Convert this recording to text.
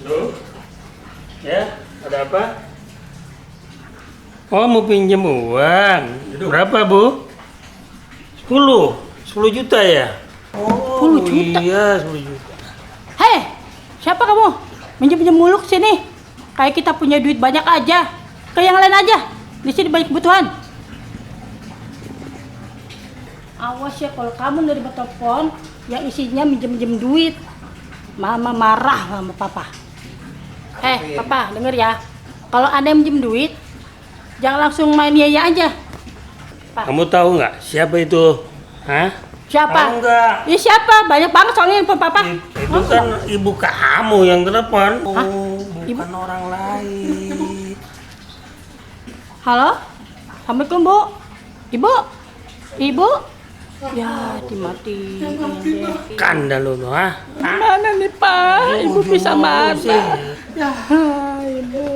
Halo? Ya, ada apa? Oh, mau pinjam uang. Berapa, Bu? 10 juta ya? Oh, 10 juta? Iya, 10 juta. Hei, siapa kamu? Minjem-minjem muluk sini. Kayak kita punya duit banyak aja. Ke yang lain aja. Di sini banyak kebutuhan. Awas ya kalau kamu nerima telepon yang isinya minjem-minjem duit. Mama marah sama papa. Papa, denger ya. Kalau Anda minjem duit, jangan langsung main iya aja. Pak. Kamu tahu nggak siapa itu? Hah? Siapa? Tahu nggak? Iya siapa? Banyak banget soalnya info papa. Itu kan ibu kamu yang telepon. Hah? Oh, Ibu? bukan orang lain. Halo? Assalamualaikum, Bu. Ibu? Ibu? Ya, dimatiin deh. Kanda lu tuh, ha? Gimana nih, Pak? Ibu bisa Mau marah. sih. Ya, Ibu.